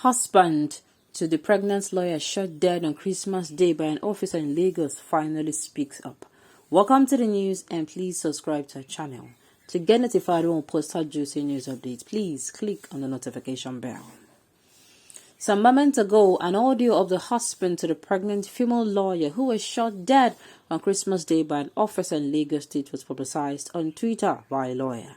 Husband to the pregnant lawyer shot dead on Christmas Day by an officer in Lagos finally speaks up. Welcome to the news and please subscribe to our channel. To get notified when we post our juicy news updates, please click on the notification bell. Some moments ago, an audio of the husband to the pregnant female lawyer who was shot dead on Christmas Day by an officer in Lagos State was publicized on Twitter by a lawyer.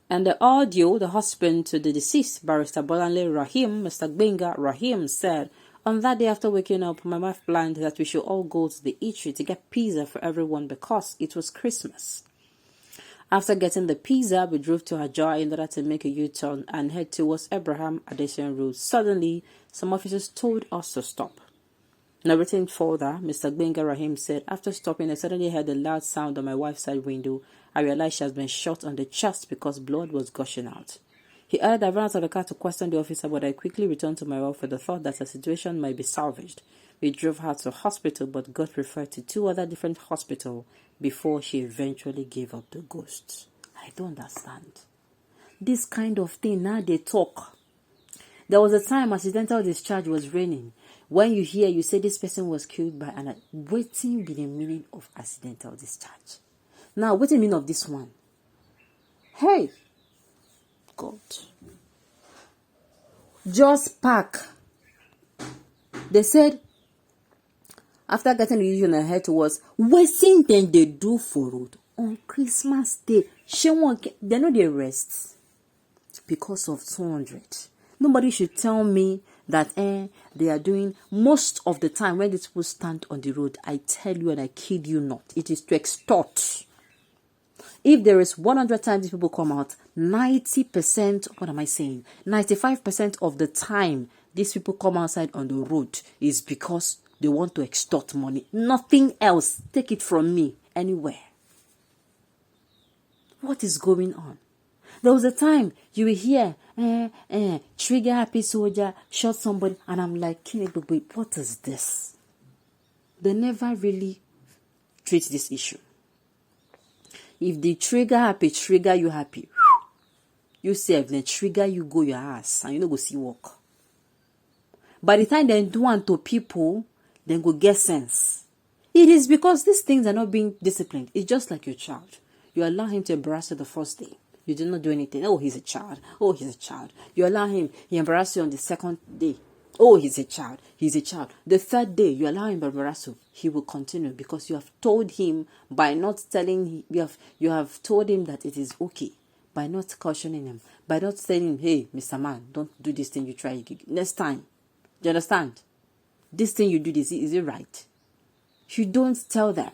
And the audio, the husband to the deceased, Barrister Bolanle Rahim, Mr. Gbenga Rahim, said, "On that day after waking up, my wife planned that we should all go to the eatery to get pizza for everyone because it was Christmas. After getting the pizza, we drove to Ajah in order to make a U-turn and head towards Abraham Adesina Road. Suddenly, some officers told us to stop." Narrating further, Mr. Gbenga Rahim said, "After stopping, I suddenly heard a loud sound on my wife's side window. I realized she has been shot on the chest because blood was gushing out." He added, "I ran out of the car to question the officer, but I quickly returned to my wife with the thought that the situation might be salvaged. We drove her to hospital but got referred to 2 other different hospitals before she eventually gave up the ghost." I don't understand. This kind of thing, now they talk. There was a time accidental discharge was raining. When you hear, you say this person was killed by an waiting be the meaning of accidental discharge. Now, what's the meaning of this one? Hey, God. Just park. They said, after getting the issue in her head was, waiting then they do for road on Christmas Day. They know they rest because of 200. Nobody should tell me that they are doing most of the time when these people stand on the road. I tell you and I kid you not, it is to extort. If there is 100 times these people come out, 90%, what am I saying? 95% of the time these people come outside on the road is because they want to extort money. Nothing else. Take it from me anywhere. What is going on? There was a time you will hear, trigger happy soldier, shot somebody, and I'm like, what is this? They never really treat this issue. If the trigger happy, trigger you happy. You say if they trigger you go your ass and you don't go see work. By the time they do want to people, then go get sense. It is because these things are not being disciplined. It's just like your child. You allow him to embarrass you the first day. You did not do anything. Oh, he's a child. Oh, he's a child. You allow him. He embarrasses you on the second day. Oh, he's a child. He's a child. The third day, you allow him to embarrass you. He will continue because you have told him by not telling him. You have told him that it is okay by not cautioning him, by not telling him, "Hey, Mr. Man, don't do this thing. You try again next time." Do you understand? This thing you do, this is it right? You don't tell them.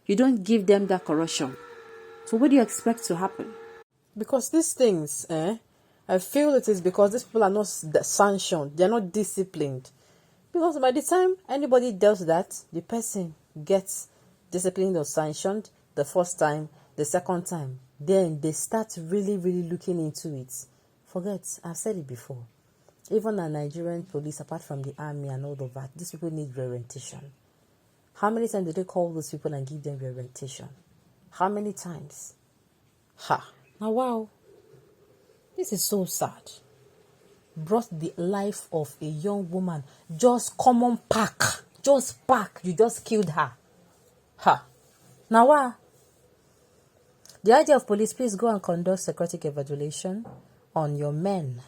You don't give them that correction. So what do you expect to happen? Because these things, I feel it is because these people are not sanctioned. They are not disciplined. Because by the time anybody does that, the person gets disciplined or sanctioned the first time, the second time. Then they start really, really looking into it. Forget, I've said it before. Even the Nigerian police, apart from the army and all of that, these people need reorientation. How many times do they call those people and give them reorientation? How many times? Now, wow, this is so sad. Brought the life of a young woman. Just common pack. Just pack. You just killed her. Now, wow. The idea of police, please go and conduct psychotic evaluation on your men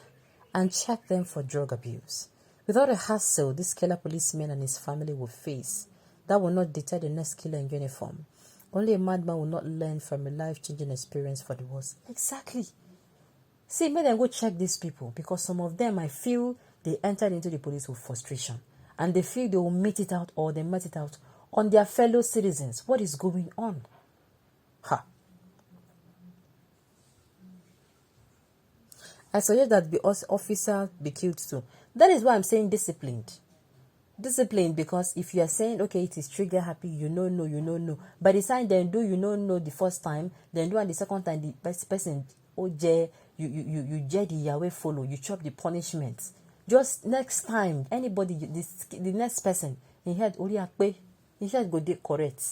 and check them for drug abuse. Without a hassle, this killer policeman and his family will face. That will not deter the next killer in uniform. Only a madman will not learn from a life-changing experience for the worse. Exactly. See, make them go check these people because some of them, I feel, they entered into the police with frustration and they feel they will meet it out or they met it out on their fellow citizens. What is going on? I suggest that the officer be killed too. That is why I'm saying disciplined. Discipline, because if you are saying, okay, it is trigger happy, you know. By the time then do you know the first time, then do and the second time, the best person, you jet the Yahweh follow, you chop the punishment. Just next time, anybody, the next person, he had go dey correct.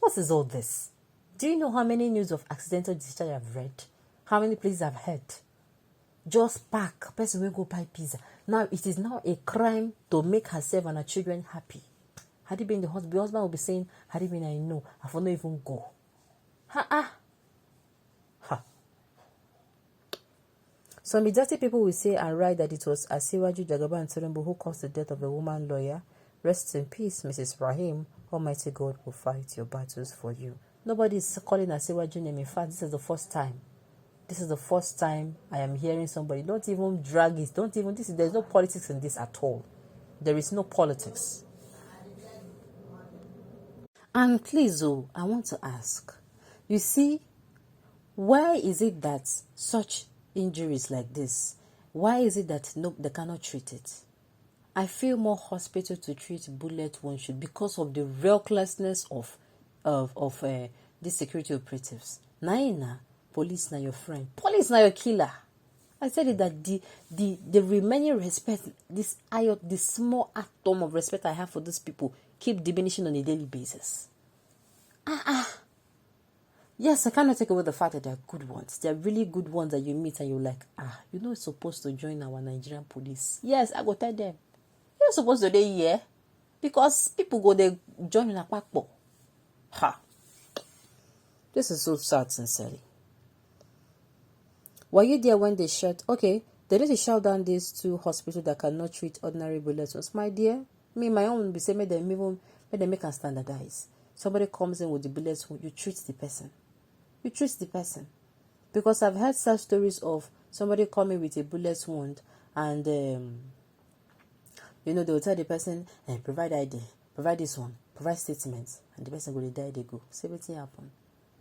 What is all this? Do you know how many news of accidental discharge I've read? How many places I've heard? just pack. Person will go buy pizza. Now it is now a crime to make herself and her children happy. Had it been the husband will be saying, had it been I know, I will not even go. Ha. Some dirty people will say and write that it was Asiwaju Jagaba and Tinubu who caused the death of a woman lawyer. Rest in peace, Mrs. Rahim. Almighty God will fight your battles for you. Nobody is calling Asiwaju name. In fact, this is the first time. This is the first time I am hearing somebody. Don't even drag it. There's no politics in this at all. There is no politics. And please, I want to ask. You see, why is it that such injuries like this, why is it that they cannot treat it? I feel more hospital to treat bullet wounds should because of the recklessness of these security operatives. Naina, police na your friend, police na your killer. I said it that the remaining respect, this small atom of respect I have for these people keep diminishing on a daily basis. Yes, I cannot take away the fact that they are good ones. They are really good ones that you meet and you're like, you're supposed to join our Nigerian police. Yes, I go tell them. You're supposed to be here. Because people go there join in a pakpo. This is so sad, sincerely. Were you there when they shot? Okay, they need to shout down these two hospitals that cannot treat ordinary bullet wounds. My dear, my own will be saying, make them make and standardize. Somebody comes in with the bullet wound, you treat the person. You treat the person. Because I've heard such stories of somebody coming with a bullet wound and, they will tell the person, provide ID, provide this one, provide statements. And the person will die, they go. See everything happen.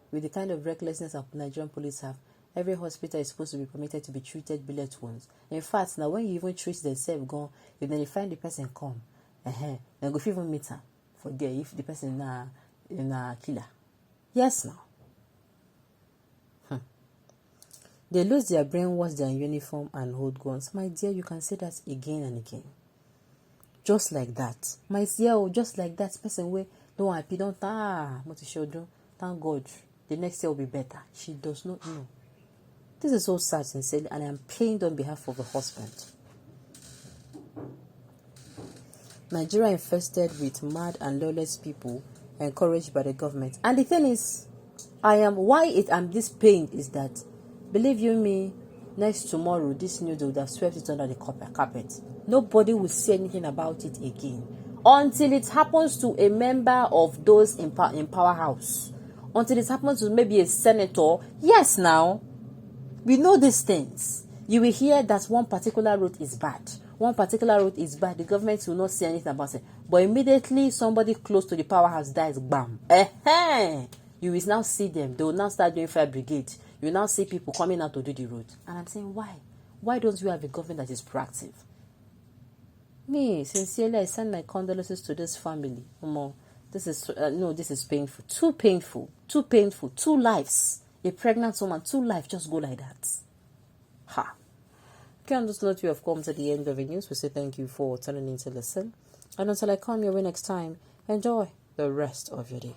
With the kind of recklessness that Nigerian police have, every hospital is supposed to be permitted to be treated bullet wounds. In fact, now when you even treat themselves, if they find the person come, then go even meet her for there if the person is a killer. Yes, now. They lose their brain, wash their uniform, and hold guns. My dear, you can say that again and again. Just like that. My dear, just like that. Person way don't happy, don't what you should do. Thank God. The next year will be better. She does not know. This is so sad, sincerely, and I am pained on behalf of the husband. Nigeria infested with mad and lawless people encouraged by the government. And the thing is, I'm this pain is that, believe you me, next tomorrow, this news would have swept it under the carpet. Nobody will say anything about it again. Until it happens to a member of those in powerhouse. Until it happens to maybe a senator. Yes, now, we know these things. You will hear that one particular route is bad. One particular route is bad. The government will not say anything about it. But immediately somebody close to the powerhouse dies, bam. You will now see them. They will now start doing fire brigade. You will now see people coming out to do the road. And I'm saying, why? Why don't you have a government that is proactive? Me, sincerely, I send my condolences to this family. This is painful. Too painful. Too painful. 2 lives. A pregnant woman, 2 lives just go like that. Okay, on this note, we have come to the end of the news. We say thank you for turning in to listen. And until I come your way next time, enjoy the rest of your day.